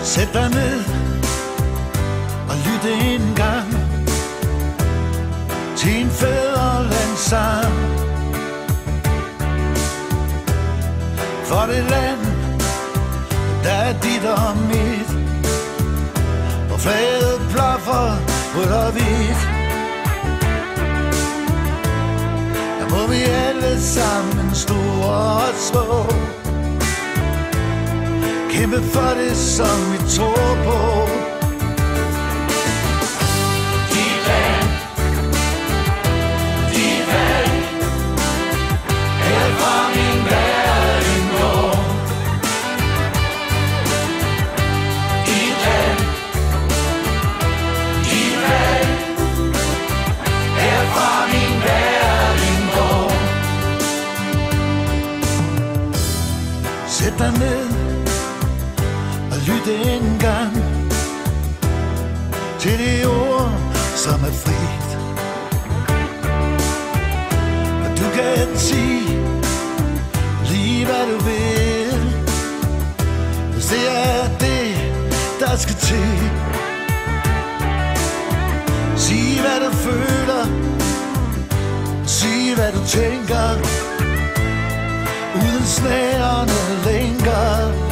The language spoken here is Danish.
Sæt dig ned og lyt en gang til en fædrelandssang. For det land, der er dit og mit, hvor flaget blaffer rødt og hvidt. Der må vi alle sammen, store og små, kæmpe for det, som vi tror på. Dit land, dit valg, herfra min verden går. Dit land, dit valg, herfra min verden går. Sæt dig ned og lyt en gang til det ord, som er frit. Og du kan sige lige hvad du vil, hvis det er det, der skal til. Sig hvad du føler, sig hvad du tænker, uden snærende lænker.